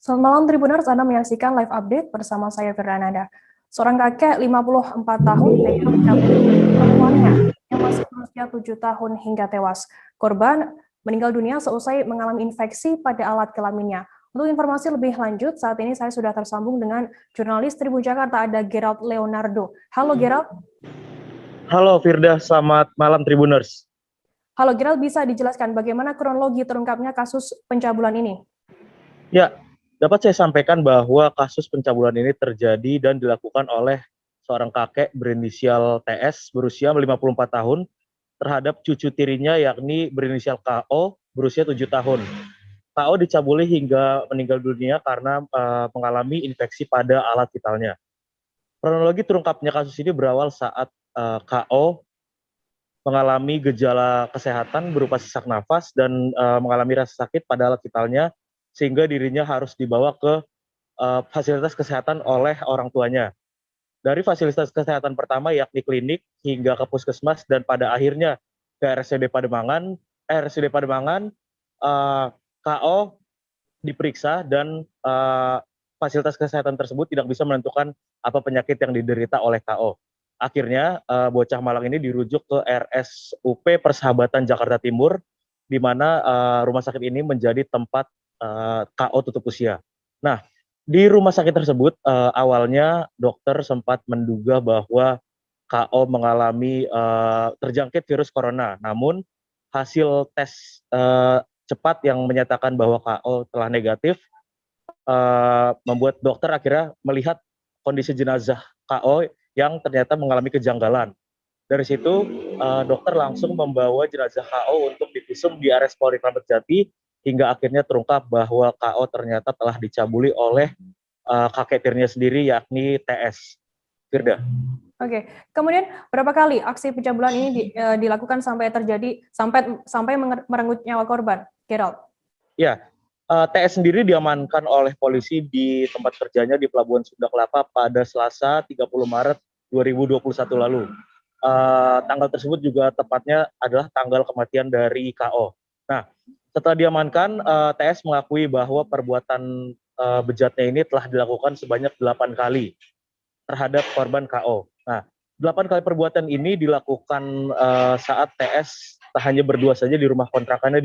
Selamat malam Tribuners, Anda menyaksikan live update bersama saya Firdananda. Seorang kakek 54 tahun tega mencabut perempuannya yang masih berusia 7 tahun hingga tewas. Korban meninggal dunia seusai mengalami infeksi pada alat kelaminnya. Untuk informasi lebih lanjut, saat ini saya sudah tersambung dengan jurnalis Tribun Jakarta, ada Gerald Leonardo. Halo Gerald. Halo Firda, selamat malam Tribuners. Halo Gerald, bisa dijelaskan bagaimana kronologi terungkapnya kasus pencabulan ini? Ya, dapat saya sampaikan bahwa kasus pencabulan ini terjadi dan dilakukan oleh seorang kakek berinisial TS berusia 54 tahun terhadap cucu tirinya yakni berinisial KO berusia 7 tahun. KO dicabuli hingga meninggal dunia karena mengalami infeksi pada alat vitalnya. Kronologi terungkapnya kasus ini berawal saat KO mengalami gejala kesehatan berupa sesak nafas dan mengalami rasa sakit pada alat vitalnya sehingga dirinya harus dibawa ke fasilitas kesehatan oleh orang tuanya. Dari fasilitas kesehatan pertama yakni klinik hingga ke puskesmas dan pada akhirnya ke RSUD Pademangan. RSUD Pademangan KO diperiksa dan fasilitas kesehatan tersebut tidak bisa menentukan apa penyakit yang diderita oleh KO. Akhirnya bocah Malang ini dirujuk ke RSUP Persahabatan Jakarta Timur, di mana rumah sakit ini menjadi tempat KO tutup usia. Nah, di rumah sakit tersebut awalnya dokter sempat menduga bahwa KO mengalami terjangkit virus corona. Namun hasil tes cepat yang menyatakan bahwa KO telah negatif membuat dokter akhirnya melihat kondisi jenazah KO yang ternyata mengalami kejanggalan. Dari situ dokter langsung membawa jenazah KO untuk divisum di RS Polri Kramat Jati hingga akhirnya terungkap bahwa KO ternyata telah dicabuli oleh kakek tirinya sendiri yakni TS. Firda. Oke, kemudian berapa kali aksi pencabulan ini dilakukan sampai terjadi sampai merenggut nyawa korban, Gerald? Ya, TS sendiri diamankan oleh polisi di tempat kerjanya di Pelabuhan Sunda Kelapa pada Selasa 30 Maret 2021 lalu. Tanggal tersebut juga tepatnya adalah tanggal kematian dari KO. Nah, setelah diamankan, TS mengakui bahwa perbuatan bejatnya ini telah dilakukan sebanyak 8 kali terhadap korban KO. Nah, 8 kali perbuatan ini dilakukan saat TS tak hanya berdua saja di rumah kontrakannya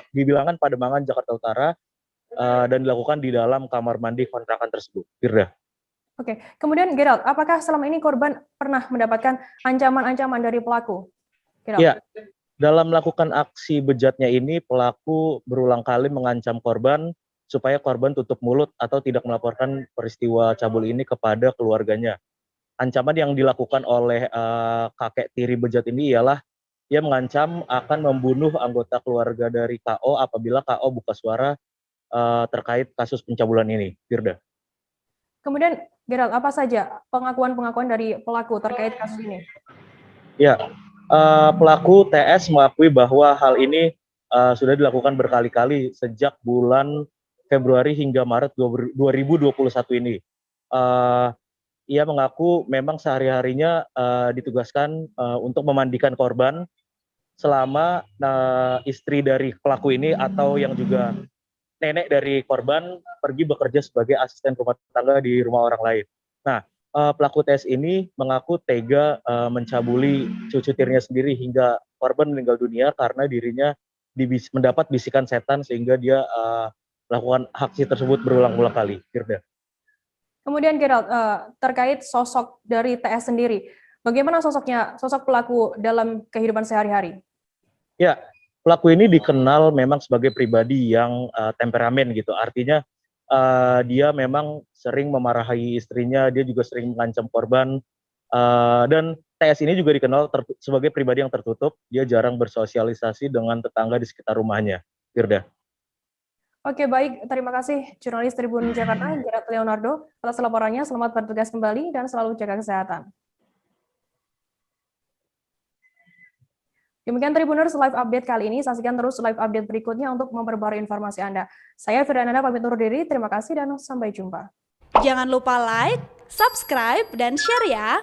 di Bilangan Pademangan, Jakarta Utara, dan dilakukan di dalam kamar mandi kontrakan tersebut. Firda. Oke, kemudian Gerald, apakah selama ini korban pernah mendapatkan ancaman-ancaman dari pelaku? Gerald. Ya, dalam melakukan aksi bejatnya ini, pelaku berulang kali mengancam korban supaya korban tutup mulut atau tidak melaporkan peristiwa cabul ini kepada keluarganya. Ancaman yang dilakukan oleh kakek tiri bejat ini ialah ia mengancam akan membunuh anggota keluarga dari KO apabila KO buka suara terkait kasus pencabulan ini. Firda. Kemudian Gerald, apa saja pengakuan-pengakuan dari pelaku terkait kasus ini? Ya, pelaku TS mengakui bahwa hal ini sudah dilakukan berkali-kali sejak bulan Februari hingga Maret 2021 ini. Ia mengaku memang sehari-harinya ditugaskan untuk memandikan korban selama istri dari pelaku ini atau yang juga nenek dari korban pergi bekerja sebagai asisten rumah tangga di rumah orang lain. Nah, pelaku TS ini mengaku tega mencabuli cucu tirinya sendiri hingga korban meninggal dunia karena dirinya mendapat bisikan setan sehingga dia melakukan aksi tersebut berulang-ulang kali. Firda. Kemudian Gerald, terkait sosok dari TS sendiri, bagaimana sosok pelaku dalam kehidupan sehari-hari? Ya, pelaku ini dikenal memang sebagai pribadi yang temperamen gitu. Artinya dia memang sering memarahi istrinya, dia juga sering mengancam korban. Dan TS ini juga dikenal sebagai pribadi yang tertutup. Dia jarang bersosialisasi dengan tetangga di sekitar rumahnya. Firda. Oke, baik. Terima kasih jurnalis Tribun Jakarta, Gerald Leonardo, atas laporannya. Selamat bertugas kembali dan selalu jaga kesehatan. Demikian Tribuners live update kali ini. Saksikan terus live update berikutnya untuk memperbarui informasi Anda. Saya Firdananda pamit undur diri. Terima kasih dan sampai jumpa. Jangan lupa like, subscribe, dan share ya.